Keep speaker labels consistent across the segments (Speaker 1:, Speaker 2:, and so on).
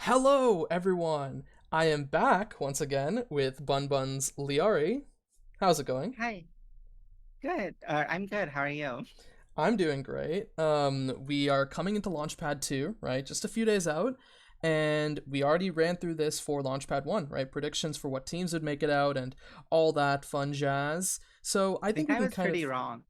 Speaker 1: Hello, everyone! I am back once again with Bun Bun's Lyarri. How's it going?
Speaker 2: Hi. Good. I'm good. How are you?
Speaker 1: I'm doing great. We are coming into Launchpad 2, right? Just a few days out. And we already ran through this for Launchpad 1, right? Predictions for what teams would make it out and all that fun jazz. So I
Speaker 2: I
Speaker 1: think
Speaker 2: think
Speaker 1: we
Speaker 2: I
Speaker 1: can
Speaker 2: was
Speaker 1: kind
Speaker 2: pretty
Speaker 1: of,
Speaker 2: wrong.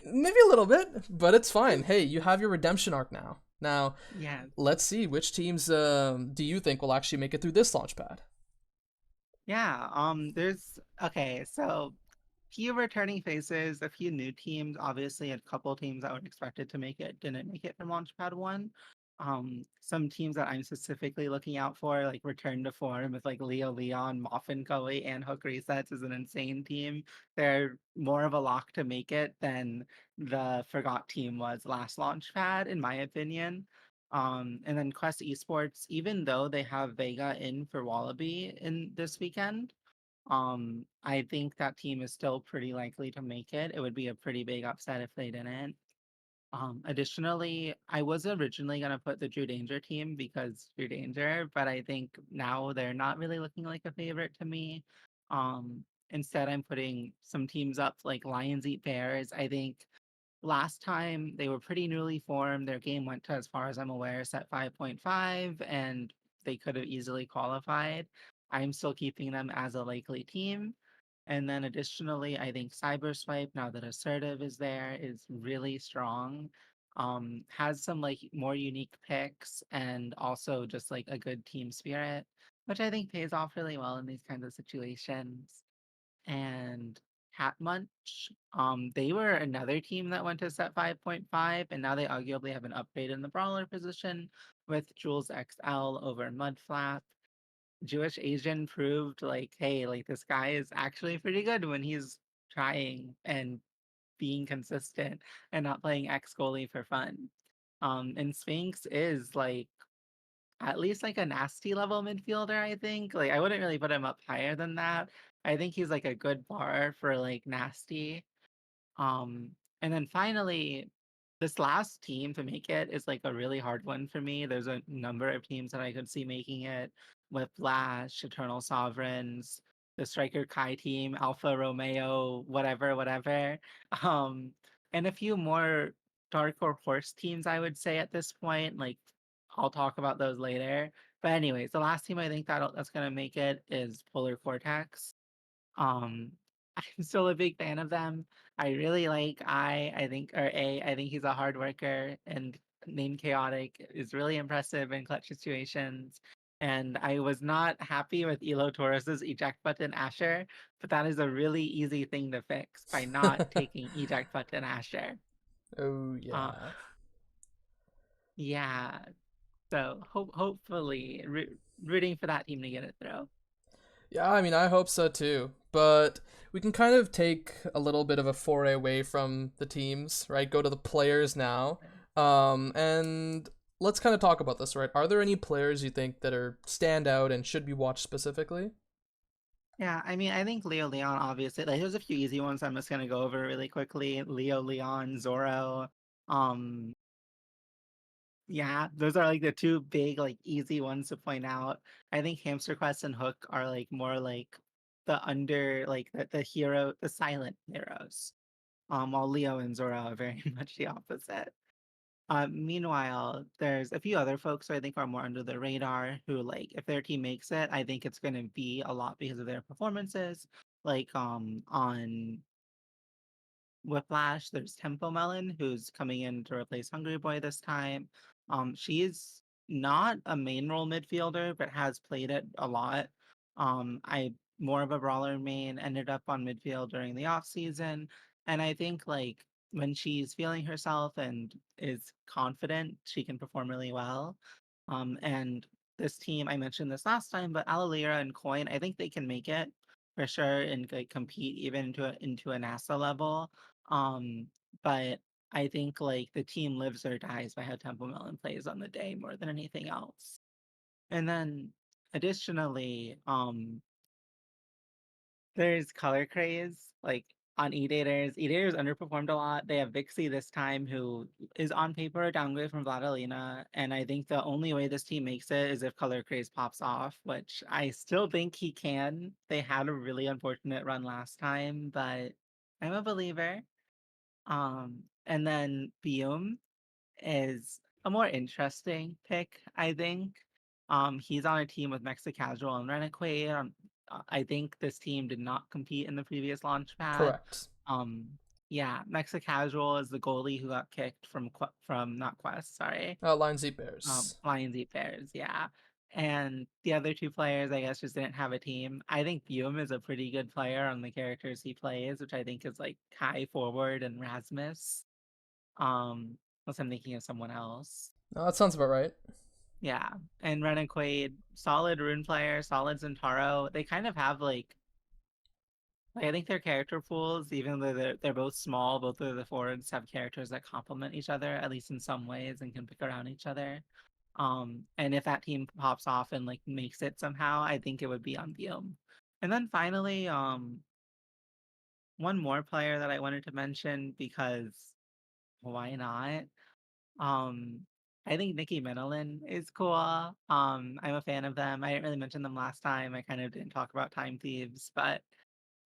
Speaker 1: maybe a little bit, but it's fine. Hey, you have your redemption arc now. Now,
Speaker 2: Yeah.
Speaker 1: let's see which teams do you think will actually make it through this Launchpad?
Speaker 2: Yeah. There's okay, so few returning faces, a few new teams. Obviously, a couple teams that were expected to make it didn't make it from Launchpad 1. Some teams that I'm specifically looking out for, like return to form with like Leo Leon, Moffin Cully, and Hook Resets is an insane team. They're more of a lock to make it than the Forgot team was last Launchpad, in my opinion. And then Quest Esports, even though they have Vega in for Wallaby in this weekend, I think that team is still pretty likely to make it. It would be a pretty big upset if they didn't. Additionally, I was originally gonna put the Drew Danger team because Drew Danger, but I think now they're not really looking like a favorite to me. Instead, I'm putting some teams up like Lions Eat Bears. I think last time they were pretty newly formed. Their game went to, as far as I'm aware, set 5.5, and they could have easily qualified. I'm still keeping them as a likely team. And then additionally, I think Cyberswipe, now that Assertive is there, is really strong. Has some like more unique picks and also just like a good team spirit, which I think pays off really well in these kinds of situations. And Hat Munch, they were another team that went to set 5.5, and now they arguably have an upgrade in the brawler position with Jules XL over Mudflap. Jewish Asian proved like, hey, like this guy is actually pretty good when he's trying and being consistent and not playing X goalie for fun. And Sphinx is like at least like a nasty level midfielder, I think. Like I wouldn't really put him up higher than that. I think he's like a good bar for like nasty. Um, and then finally, this last team to make it is like a really hard one for me. There's a number of teams that I could see making it with Flash, Eternal Sovereigns, the Striker Kai team, Alpha Romeo, whatever, whatever. Um, and a few more dark or horse teams, I would say at this point. Like I'll talk about those later. But anyways, the last team I think that's gonna make it is Polar Vortex. Um, I'm still a big fan of them. I really like I think or A. I think he's a hard worker and named Chaotic is really impressive in clutch situations. And I was not happy with Elo Torres's eject button Asher, but that is a really easy thing to fix by not taking eject button Asher.
Speaker 1: Oh,
Speaker 2: Uh,
Speaker 1: yeah.
Speaker 2: yeah. So hopefully rooting for that team to get it through.
Speaker 1: Yeah, I mean, I hope so too. But we can kind of take a little bit of a foray away from the teams, right? Go to the players now. And let's kind of talk about this, right? Are there any players you think that are stand out and should be watched specifically?
Speaker 2: Yeah, I mean, I think Leo Leon, obviously, like there's a few easy ones I'm just gonna go over really quickly. Leo Leon, Zoro. Um, yeah, those are like the two big, like easy ones to point out. I think Hamster Quest and Hook are like more like the under like the hero, the silent heroes. While Leo and Zoro are very much the opposite. Meanwhile, there's a few other folks who I think are more under the radar who, like, if their team makes it, I think it's going to be a lot because of their performances. Like, on Whiplash, there's Tempo Melon, who's coming in to replace Hungry Boy this time. She's not a main role midfielder, but has played it a lot. I more of a brawler main, ended up on midfield during the off season, and I think like when she's feeling herself and is confident, she can perform really well. And this team, I mentioned this last time, but Alalira and Coin, I think they can make it for sure and like compete even into a NASA level. Um, but I think like the team lives or dies by how Temple Melon plays on the day more than anything else. And then additionally, there's color craze. Like on E-Daters. E-Daters underperformed a lot. They have Vixie this time, who is on paper a downgrade from Vladalina, and I think the only way this team makes it is if Color Craze pops off, which I still think he can. They had a really unfortunate run last time, but I'm a believer. And then Biome is a more interesting pick, I think. He's on a team with Mexicasual and Rennequaid. I think this team did not compete in the previous Launchpad.
Speaker 1: Correct.
Speaker 2: Um, yeah, Mexicasual is the goalie who got kicked from not Quest, sorry,
Speaker 1: Lions Eat Bears.
Speaker 2: Lions Eat Bears, yeah. And the other two players, I guess, just didn't have a team. I think Buum is a pretty good player on the characters he plays, which I think is like Kai Forward and Rasmus. Unless I'm thinking of someone else.
Speaker 1: No, that sounds about right.
Speaker 2: Yeah, and Ren and Quaid, solid rune player, solid Zentaro. They kind of have like I think their character pools, even though they're both small, both of the forwards have characters that complement each other, at least in some ways, and can pick around each other. And if that team pops off and like makes it somehow, I think it would be on Biome. And then finally, one more player that I wanted to mention because why not? Um, I think Nikki Menelin is cool. I'm a fan of them. I didn't really mention them last time. I kind of didn't talk about Time Thieves, but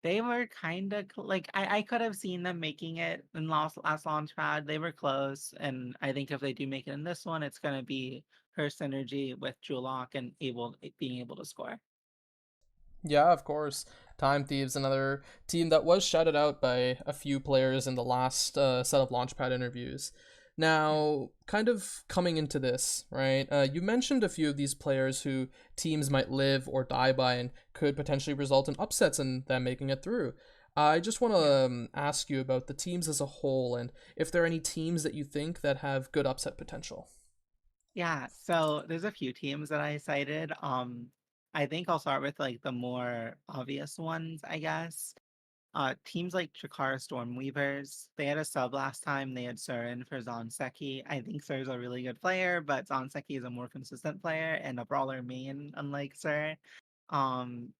Speaker 2: they were kind of like I could have seen them making it in last Launchpad. They were close, and I think if they do make it in this one, it's gonna be her synergy with Julock and being able to score.
Speaker 1: Yeah, of course. Time Thieves, another team that was shouted out by a few players in the last set of Launchpad interviews.
Speaker 2: Yeah.
Speaker 1: Now, kind of coming into this, right? You mentioned a few of these players who teams might live or die by and could potentially result in upsets and them making it through. I just want
Speaker 2: Yeah.
Speaker 1: to ask you about the teams as a whole and if there are any teams that you think that have good upset potential.
Speaker 2: Yeah, so there's a few teams that I cited. I think I'll start with like the more obvious ones, I guess. Teams like Chikara Stormweavers, they had a sub last time. They had Surin for Zonseki. I think Sur's a really good player, but Zonseki is a more consistent player and a brawler main, unlike Sur. Um,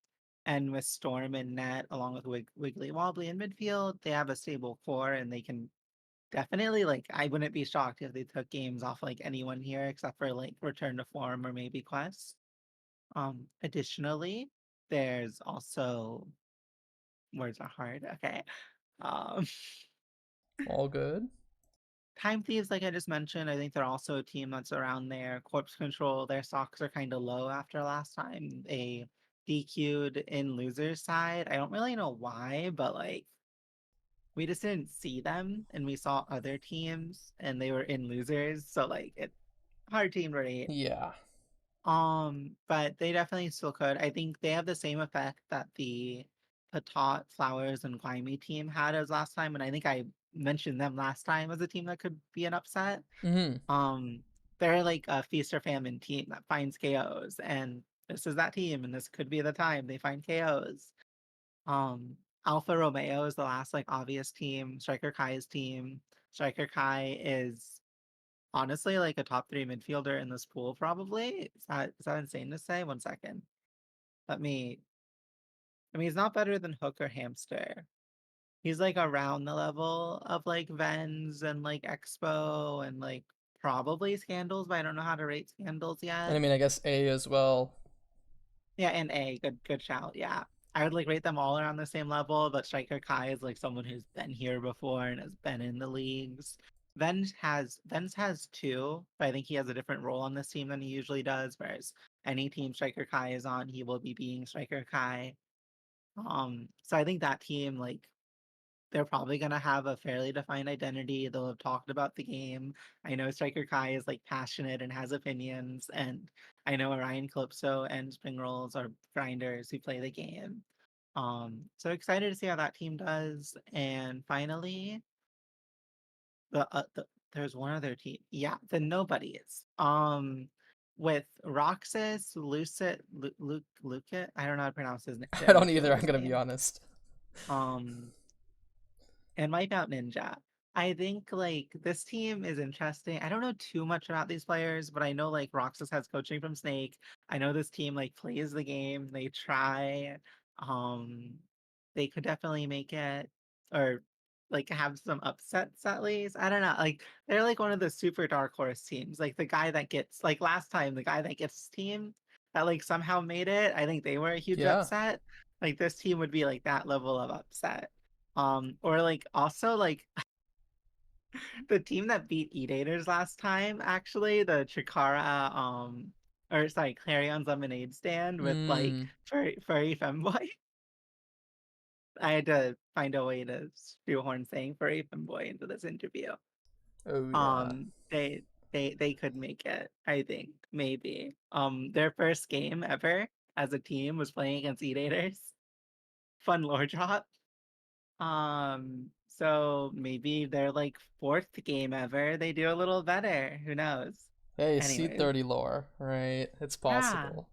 Speaker 2: and with Storm and Net, along with Wiggly Wobbly in midfield, they have a stable core and they can definitely like. I wouldn't be shocked if they took games off like anyone here except for like Return to Form or maybe Quest. Additionally, there's also words are hard. Okay. Um,
Speaker 1: All good?
Speaker 2: Time Thieves, like I just mentioned, I think they're also a team that's around there. Corpse Control, their stocks are kind of low after last time. They DQ'd in losers side. I don't really know why, but like we just didn't see them and we saw other teams and they were in losers. So like it hard team to rate.
Speaker 1: Yeah.
Speaker 2: But they definitely still could. I think they have the same effect that the Patot, Flowers, and Guaymi team had as last time, and I think I mentioned them last time as a team that could be an upset.
Speaker 1: Mm-hmm.
Speaker 2: Um, they're like a feast or famine team that finds KOs, and this is that team, and this could be the time they find KOs. Um, Alpha Romeo is the last like obvious team. Striker Kai's team. Striker Kai is honestly like a top three midfielder in this pool, probably. Is that insane to say? One second. Let me. I mean, he's not better than Hook or Hamster. He's like around the level of like Vens and like Expo and like probably Scandals, but I don't know how to rate Scandals
Speaker 1: And I
Speaker 2: yet.
Speaker 1: mean, I guess A as well.
Speaker 2: Yeah, and A, good shout. Yeah. I would like rate them all around the same level, but Striker Kai is like someone who's been here before and has been in the leagues. Vens has two, but I think he has a different role on this team than he usually does. Whereas any team Striker Kai is on, he will be being Striker Kai. So I think that team, like, they're probably gonna have a fairly defined identity. They'll have talked about the game. I know Striker Kai is like passionate and has opinions, and I know Orion Calypso and Spring Rolls are grinders who play the game. So excited to see how that team does. And finally, there's one other team. Yeah, the Nobodies. With Roxas, Lucet, Luke, I don't know how to pronounce
Speaker 1: I
Speaker 2: their
Speaker 1: don't either, I'm
Speaker 2: midfielder's
Speaker 1: gonna be
Speaker 2: name.
Speaker 1: honest.
Speaker 2: Um, and Wipeout Ninja. I think like this team is interesting. I don't know too much about these players, but I know like Roxas has coaching from Snake. I know this team like plays the game. They try. Um, they could definitely make it. or like have some upsets at least. I don't know. Like they're like one of the super dark horse teams. Like the guy that gets like last time, the guy that gets team that like somehow made it. I think they were a huge
Speaker 1: Yeah.
Speaker 2: upset. Like this team would be like that level of upset. Or like also like the team that beat Eaters last time, actually, the Chikara, or sorry, Clarion's Lemonade stand with like
Speaker 1: Mm.
Speaker 2: furry femboy. I had to find a way to shoehorn saying furry femboy into this interview.
Speaker 1: Oh yeah.
Speaker 2: They could make it, I think, maybe. Their first game ever as a team was playing against Eaters. Fun lore drop. So maybe their like fourth game ever, they do a little better. Who knows?
Speaker 1: Hey,
Speaker 2: Anyways,
Speaker 1: C30 lore, right? It's
Speaker 2: yeah,
Speaker 1: possible.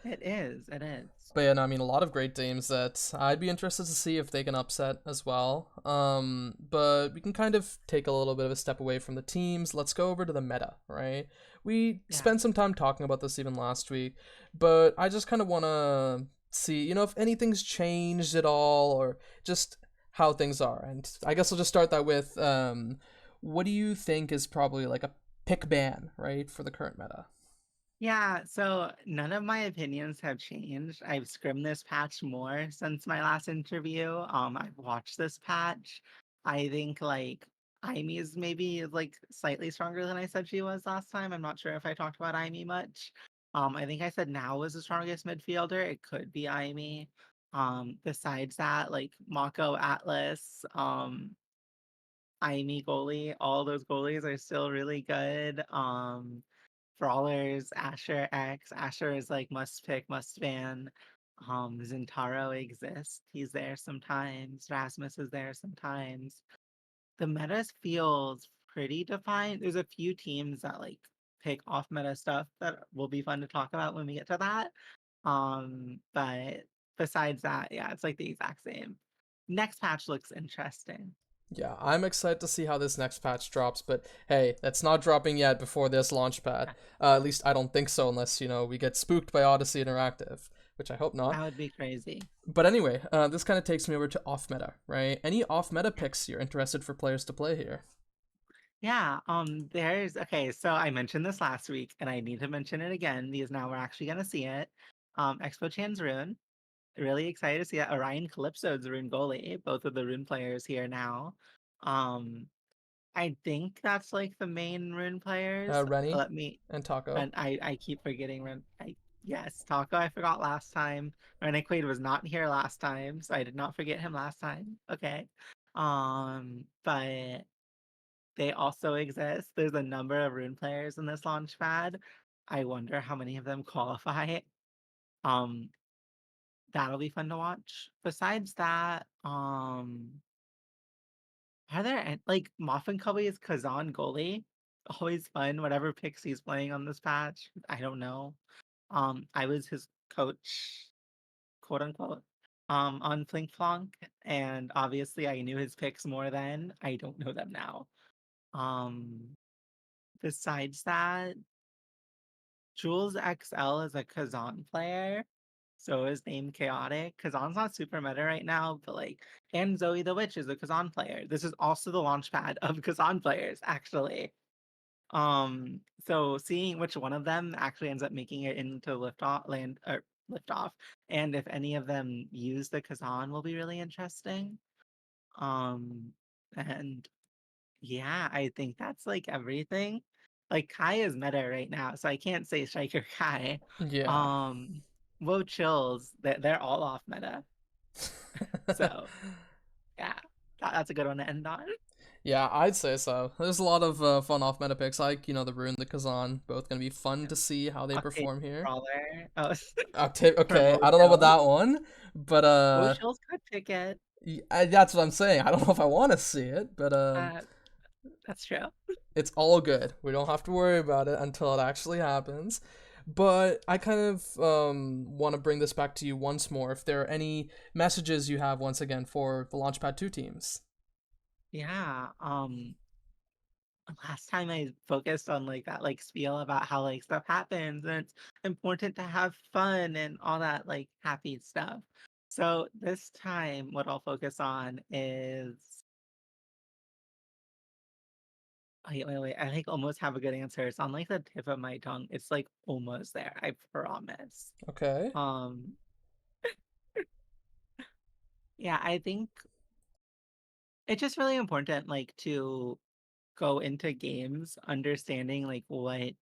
Speaker 2: it is. It is.
Speaker 1: But yeah, no, I mean, a lot of great teams that I'd be interested to see if they can upset as well. But we can kind of take a little bit of a step away from the teams. Let's go over to the meta, right? We
Speaker 2: Yeah.
Speaker 1: spent some time talking about this even last week, but I just kind of want to see, if anything's changed at all or just how things are. And I guess I'll just start that with what do you think is probably like a pick ban, right, for the current meta?
Speaker 2: Yeah, so none of my opinions have changed. I've scrimmed this patch more since my last interview. I've watched this patch. I think like Aimee is maybe like slightly stronger than I said she was last time. I'm not sure if I talked about Aimee much. I think I said now was the strongest midfielder. It could be Aimee. Besides that, like Mako Atlas, Aimee goalie, all those goalies are still really good. Brawlers, Asher X. Asher is like must pick, must ban. Zintaro exists. He's there sometimes. Rasmus is there sometimes. The meta feels pretty defined. There's a few teams that like pick off meta stuff that will be fun to talk about when we get to that. But besides that, yeah, it's like the exact same. Next patch looks interesting.
Speaker 1: Yeah, I'm excited to see how this next patch drops, but hey, that's not dropping yet before this Launchpad. At least I don't think so, unless, we get spooked by Odyssey Interactive, which I hope not.
Speaker 2: That would be crazy.
Speaker 1: But anyway, this kind of takes me over to off meta, right? Any off meta
Speaker 2: Yeah.
Speaker 1: picks you're interested for players to play here?
Speaker 2: Yeah, there's okay, so I mentioned this last week and I need to mention it again because now we're actually gonna see it. Expo Chan's Rune. Really excited to see that. Orion Calypso's Rune goalie, both of the Rune players here now. Um, I think that's like the main Rune players.
Speaker 1: Rennie
Speaker 2: Let me
Speaker 1: and Taco.
Speaker 2: and I keep forgetting Rune. Yes, Taco I forgot last time. Rene Quaid was not here last time, so I did not forget him last time. Okay. But they also exist. There's a number of Rune players in this Launchpad. I wonder how many of them qualify. Um, that'll be fun to watch. Besides that, are there like Muffin Cubby is Kazan goalie? Always fun. Whatever picks he's playing on this patch, I don't know. I was his coach, quote unquote, on Flink Flonk, and obviously I knew his picks more then. I don't know them now. Um, besides that, Jules XL is a Kazan player, so is named Chaotic. Kazan's not super meta right now, but like, and Zoe the Witch is a Kazan player. This is also the launchpad of Kazan players, actually. So seeing which one of them actually ends up making it into liftoff land or liftoff, and if any of them use the Kazan will be really interesting. Um, and yeah, I think that's like everything. Like Kai is meta right now, so I can't say Striker Kai.
Speaker 1: Yeah.
Speaker 2: Um, Woe Chills, they're all off meta. So yeah, that's a good one to end on.
Speaker 1: Yeah, I'd say so. There's a lot of fun off meta picks, like, the Rune, the Kazan, both gonna be fun to see how they
Speaker 2: Octave
Speaker 1: perform here.
Speaker 2: Brawler. Oh, for
Speaker 1: Okay,
Speaker 2: Woe
Speaker 1: I don't know about
Speaker 2: Chills.
Speaker 1: that one, but
Speaker 2: Woe Chills could pick it.
Speaker 1: that's what I'm saying. I don't know if I want to see it, but
Speaker 2: Uh, that's true.
Speaker 1: it's all good. We don't have to worry about it until it actually happens. But I kind of want to bring this back to you once more. If there are any messages you have once again for the Launchpad 2 teams.
Speaker 2: Yeah. Last time I focused on like that like spiel about how like stuff happens and it's important to have fun and all that like happy stuff. So this time, what I'll focus on is. Wait. I think almost have a good answer. It's on like the tip of my tongue. It's like almost there. I promise.
Speaker 1: Okay.
Speaker 2: Um, yeah, I think it's just really important, like, to go into games understanding like what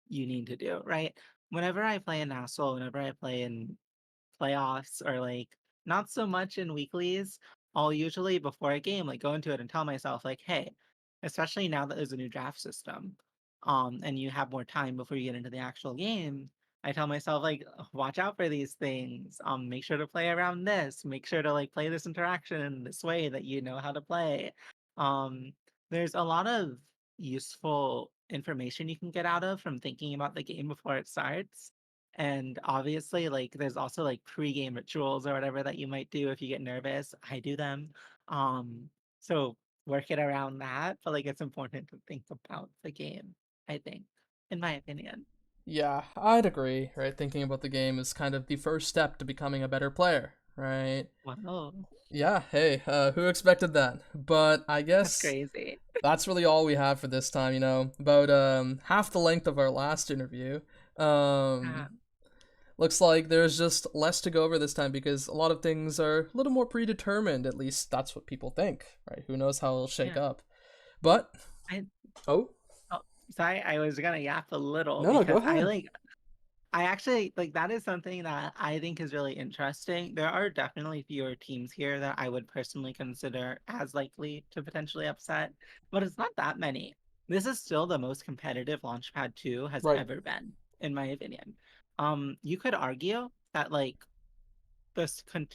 Speaker 2: you need to do, right? Whenever I play in Nassau, whenever I play in playoffs or like not so much in weeklies, I'll usually before a game like go into it and tell myself like, hey, especially now that there's a new draft system, and you have more time before you get into the actual game, I tell myself like, watch out for these things. Make sure to play around this. Make sure to like play this interaction in this way that you know how to play. Um, there's a lot of useful information you can get out of from thinking about the game before it starts. And obviously, like there's also like pre-game rituals or whatever that you might do if you get nervous. I do them. So work it around that, but like it's important to think about the game, I think, in my opinion.
Speaker 1: Yeah, I'd agree, right? Thinking about the game is kind of the first step to becoming a better player, right?
Speaker 2: Wow,
Speaker 1: Yeah, hey, who expected that? But I
Speaker 2: that's
Speaker 1: guess
Speaker 2: crazy.
Speaker 1: that's really all we have for this time, about half the length of our last interview.
Speaker 2: Yeah,
Speaker 1: Um, looks like there's just less to go over this time because a lot of things are a little more predetermined, at least that's what people think, right? Who knows how it'll shake
Speaker 2: yeah.
Speaker 1: up. But,
Speaker 2: I
Speaker 1: oh,
Speaker 2: oh, sorry, I was gonna yap a little
Speaker 1: no, no, go
Speaker 2: because
Speaker 1: ahead.
Speaker 2: I actually like that is something that I think is really interesting. There are definitely fewer teams here that I would personally consider as likely to potentially upset, but it's not that many. This is still the most competitive Launchpad 2 has
Speaker 1: Right.
Speaker 2: ever been, in my opinion. You could argue that like this con-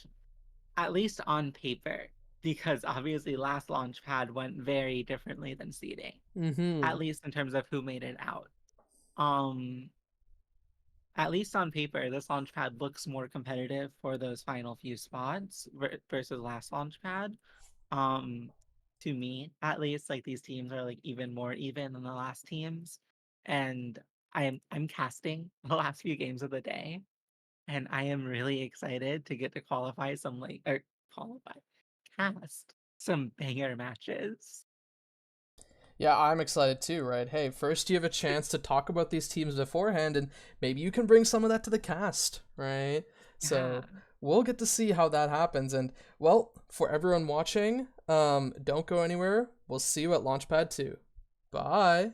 Speaker 2: at least on paper, because obviously last Launchpad went very differently than seeding,
Speaker 1: Mm-hmm.
Speaker 2: at least in terms of who made it out. Um, at least on paper, this launchpad looks more competitive for those final few spots versus last launchpad. Um, to me, at least, like these teams are like even more even than the last teams, and I'm casting the last few games of the day, and I am really excited to get to qualify some like or qualify cast some banger matches.
Speaker 1: Yeah, I'm excited too, right? Hey, first you have a chance to talk about these teams beforehand, and maybe you can bring some of that to the cast, right?
Speaker 2: Yeah,
Speaker 1: So we'll get to see how that happens. And well, for everyone watching, don't go anywhere. We'll see you at Launchpad 2. Bye.